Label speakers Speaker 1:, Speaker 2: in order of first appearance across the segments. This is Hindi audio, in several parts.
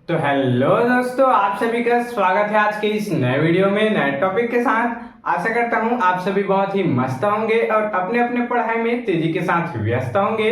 Speaker 1: तो हेलो दोस्तों, आप सभी का स्वागत है आज के इस नए वीडियो में नए टॉपिक के साथ। आशा करता हूं आप सभी बहुत ही मस्त होंगे और अपने अपने पढ़ाई में तेजी के साथ व्यस्त होंगे।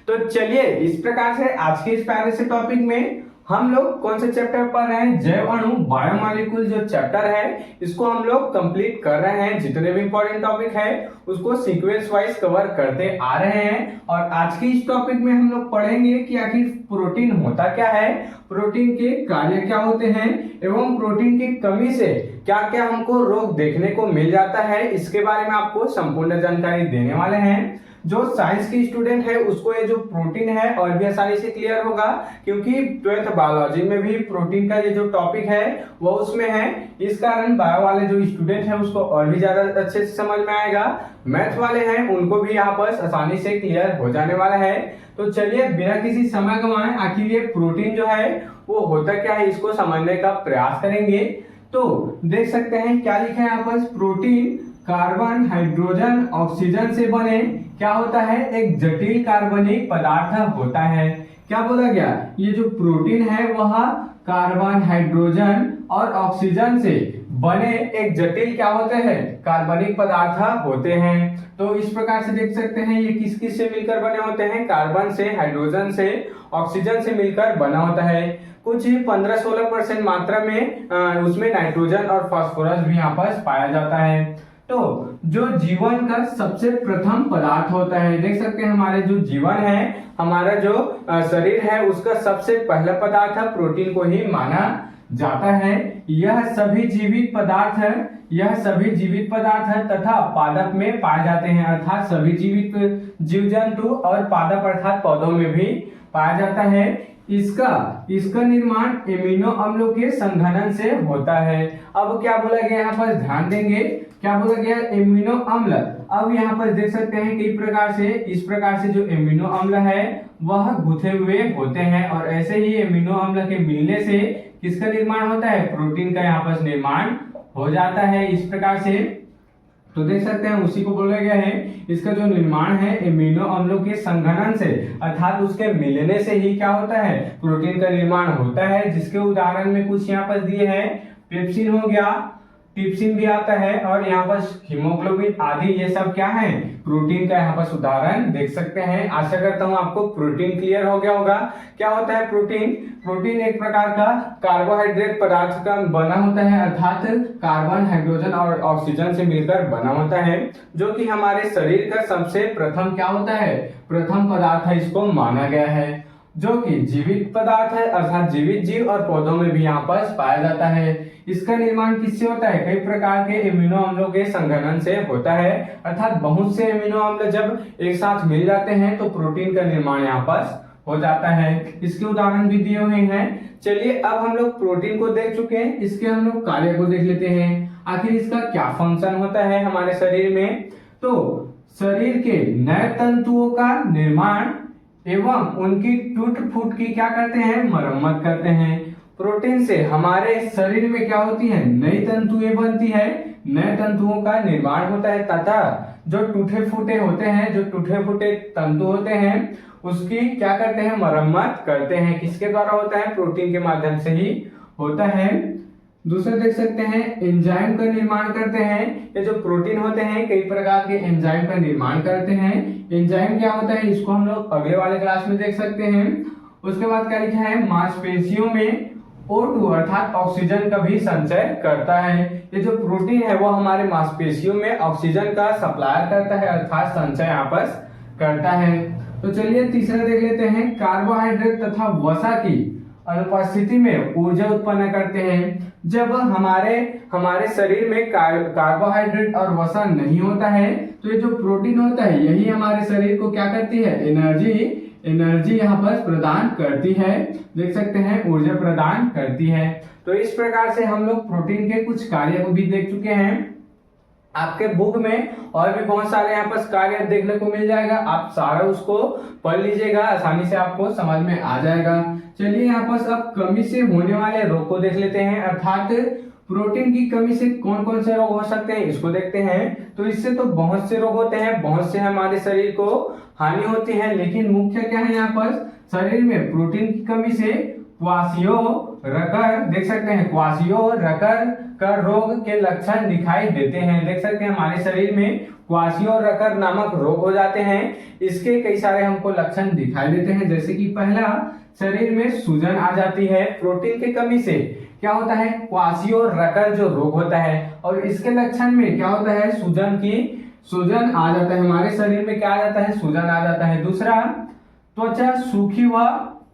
Speaker 1: तो चलिए इस प्रकार से आज के इस प्यारे से टॉपिक में हम लोग कौन से चैप्टर पढ़ रहे हैं, जैव अणु बायोमॉलिक्यूल जो चैप्टर है इसको हम लोग कंप्लीट कर रहे हैं। जितने भी इंपॉर्टेंट टॉपिक है उसको सीक्वेंस वाइज कवर करते आ रहे हैं। और आज के इस टॉपिक में हम लोग पढ़ेंगे कि आखिर प्रोटीन होता क्या है, प्रोटीन के कार्य क्या होते हैं एवं प्रोटीन की कमी से क्या क्या हमको रोग देखने को मिल जाता है, इसके बारे में आपको संपूर्ण जानकारी देने वाले हैं। जो साइंस की स्टूडेंट है उसको ये जो प्रोटीन है और भी आसानी से क्लियर होगा, क्योंकि 12th बायोलॉजी में भी प्रोटीन का ये जो टॉपिक है वो उसमें है। इस कारण बायो वाले जो स्टूडेंट है उसको और भी ज्यादा अच्छे से समझ में आएगा। मैथ वाले हैं उनको भी यहाँ पर आसानी से क्लियर हो जाने वाला है। तो चलिए बिना किसी समय गंवाए आखिर ये प्रोटीन जो है वो होता क्या है इसको समझने का प्रयास करेंगे। तो देख सकते हैं क्या लिखा है यहाँ पर, प्रोटीन कार्बन हाइड्रोजन ऑक्सीजन से बने क्या होता है, एक जटिल कार्बनिक पदार्थ होता है। क्या बोला गया, ये जो प्रोटीन है वह कार्बन हाइड्रोजन और ऑक्सीजन से बने एक जटिल क्या होते हैं, कार्बनिक पदार्थ होते हैं। तो इस प्रकार से देख सकते हैं ये किस किस से मिलकर बने होते हैं, कार्बन से, हाइड्रोजन से, ऑक्सीजन से मिलकर बना होता है। कुछ 15-16% मात्रा में उसमें नाइट्रोजन और फास्फोरस भी यहाँ पर पाया जाता है। तो जो जीवन का सबसे प्रथम पदार्थ होता है, देख सकते हैं हमारे जो जीवन है, हमारा जो शरीर है उसका सबसे पहला पदार्थ प्रोटीन को ही माना जाता है। यह सभी जीवित पदार्थ तथा पादप में पाए जाते हैं, अर्थात सभी जीवित जीव जंतु और पादप अर्थात पौधों में भी पाया जाता है। इसका निर्माण एमिनो अम्लों के संघनन से होता है। अब क्या बोला गया यहाँ पर, ध्यान देंगे क्या बोला गया, एमिनो अम्ल। अब यहाँ पर देख सकते हैं कई प्रकार से, इस प्रकार से जो एमिनो अम्ल है वह गुथे हुए होते हैं और ऐसे ही एमिनो अम्ल के मिलने से किसका निर्माण होता है, प्रोटीन का यहाँ पर निर्माण हो जाता है इस प्रकार से। तो देख सकते हैं उसी को बोला गया है, इसका जो निर्माण है एमिनो अम्लों के संघनन से अर्थात उसके मिलने से ही क्या होता है, प्रोटीन का निर्माण होता है। जिसके उदाहरण में कुछ यहाँ पर दिए हैं, पेप्सिन हो गया, टिप्सिन भी आता है और यहाँ पर हीमोग्लोबिन आदि, ये सब क्या है, प्रोटीन का यहाँ पर उदाहरण देख सकते हैं। आशा करता हूँ आपको प्रोटीन क्लियर हो गया होगा। क्या होता है प्रोटीन, प्रोटीन एक प्रकार का कार्बोहाइड्रेट पदार्थ का बना होता है, अर्थात कार्बन हाइड्रोजन और ऑक्सीजन से मिलकर बना होता है, जो कि हमारे शरीर का सबसे प्रथम क्या होता है, प्रथम पदार्थ है, इसको माना गया है। जो कि जीवित पदार्थ है अर्थात जीवित जीव और पौधों में भी यहाँ पर पाया जाता है। इसका निर्माण किससे होता है, कई प्रकार के एमिनो अम्लों के संघनन से होता है, अर्थात बहुत से एमिनो अम्ल जब एक साथ मिल जाते हैं तो प्रोटीन का निर्माण यहाँ पर हो जाता है। इसके उदाहरण भी दिए हुए हैं। चलिए अब हम लोग प्रोटीन को देख चुके हैं, इसके हम लोग कार्य को देख लेते हैं। आखिर इसका क्या फंक्शन होता है हमारे शरीर में। तो शरीर के नए तंतुओं का निर्माण एवं उनकी टूट फूट की क्या करते हैं, मरम्मत करते हैं। प्रोटीन से हमारे शरीर में क्या होती है, नई तंतुएं बनती है, नए तंतुओं का निर्माण होता है तथा जो टूटे फूटे होते हैं, जो टूटे फूटे तंतु होते हैं उसकी क्या करते हैं, मरम्मत करते हैं। किसके द्वारा होता है, प्रोटीन के माध्यम से ही होता है। दूसरा देख सकते हैं एंजाइम का निर्माण करते हैं। ये जो प्रोटीन होते हैं कई प्रकार के एंजाइम का निर्माण करते हैं। एंजाइम क्या होता है इसको हम लोग अगले वाले क्लास में देख सकते हैं। उसके बाद क्या लिखा है, मांसपेशियों में O2 अर्थात ऑक्सीजन का भी संचय करता है। ये जो प्रोटीन है वो हमारे मांसपेशियों में ऑक्सीजन का सप्लाई करता है अर्थात संचय यहाँ पर करता है। तो चलिए तीसरा देख लेते हैं, कार्बोहाइड्रेट तथा वसा की अनुपस्थिति में ऊर्जा उत्पन्न करते हैं। जब हमारे शरीर में कार्बोहाइड्रेट और वसा नहीं होता है तो ये जो प्रोटीन होता है यही हमारे शरीर को क्या करती है, एनर्जी यहाँ पर प्रदान करती है। देख सकते हैं ऊर्जा प्रदान करती है। तो इस प्रकार से हम लोग प्रोटीन के कुछ कार्य को भी देख चुके हैं। आपके बुक में और भी बहुत सारे यहाँ पर कार्य देखने को मिल जाएगा, आप सारा उसको पढ़ लीजिएगा, आसानी से आपको समझ में आ जाएगा। चलिए यहाँ पर अब कमी से होने वाले रोग को देख लेते हैं, अर्थात प्रोटीन की कमी से कौन कौन से रोग हो सकते हैं इसको देखते हैं। तो इससे तो बहुत से रोग होते हैं, बहुत से हमारे शरीर को हानि होती है, लेकिन मुख्य क्या है यहाँ पर, शरीर में प्रोटीन की कमी से क्वासियोरकर, देख सकते हैं क्वासियोरकर का रोग के लक्षण दिखाई देते हैं। देख सकते हैं हमारे शरीर में क्वासियोरकर नामक रोग हो जाते हैं। इसके कई सारे हमको लक्षण दिखाई देते हैं, जैसे कि पहला, शरीर में सूजन आ जाती है प्रोटीन की कमी से। क्या होता है, क्वासियोरकर जो रोग होता है, और इसके लक्षण में क्या होता है, सूजन आ जाता है हमारे शरीर में। क्या आ जाता है, सूजन आ जाता है। दूसरा, त्वचा सूखी व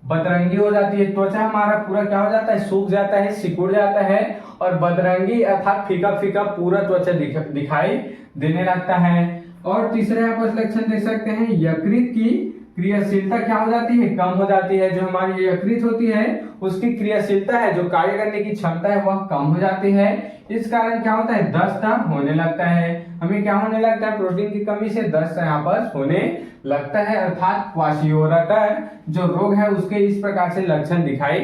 Speaker 1: बदरंगी हो जाती है। त्वचा हमारा पूरा क्या हो जाता है, सूख जाता है, सिकुड़ जाता है, और बदरंगी अर्थात फीका फीका पूरा त्वचा दिखाई देने लगता है। और तीसरे यहाँ पर लक्षण देख सकते हैं, यकृत की क्रियाशीलता क्या हो जाती है, कम हो जाती है। जो हमारी यकृत होती है उसकी क्रियाशीलता है, जो कार्य करने की क्षमता है, वह कम हो जाती है। इस कारण क्या होता है, दस्त होने लगता है। हमें क्या होने लगता है, प्रोटीन की कमी से दस्त यहाँ पर होने लगता है। अर्थात क्वासियोरकर जो रोग है उसके इस प्रकार से लक्षण दिखाई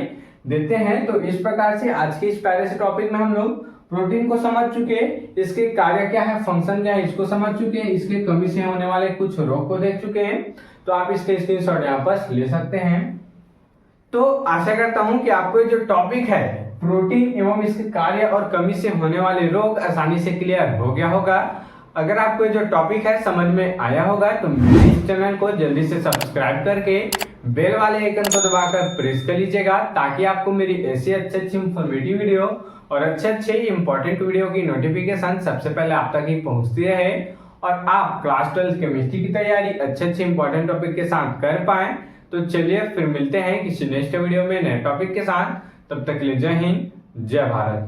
Speaker 1: देते हैं। तो इस प्रकार से आज के इस प्यारे से टॉपिक में हम लोग प्रोटीन को समझ चुके, इसके कार्य क्या है, फंक्शन क्या है, इसको समझ चुके हैं, इसके कमी से होने वाले कुछ रोग को देख चुके हैं। तो आप इसके स्क्रीनशॉट यहाँ पर ले सकते हैं। तो आशा करता हूं कि आपको ये जो टॉपिक है प्रोटीन एवं इसके कार्य और कमी से होने वाले रोग आसानी से क्लियर हो गया होगा। अगर आपको ये जो टॉपिक है समझ में आया होगा तो मेरे इस चैनल को जल्दी से सब्सक्राइब करके बेल वाले आइकन को दबाकर प्रेस कर लीजिएगा, ताकि आपको मेरी ऐसी अच्छी इंफॉर्मेटिव वीडियो और अच्छे इंपॉर्टेंट वीडियो की नोटिफिकेशन सबसे पहले आप तक ही पहुंचती रहे, और आप क्लास 12 केमिस्ट्री की तैयारी अच्छे इंपॉर्टेंट टॉपिक के साथ कर पाए। तो चलिए फिर मिलते हैं किसी नेक्स्ट वीडियो में नए टॉपिक के साथ। तब तक के लिए जय हिंद, जय भारत।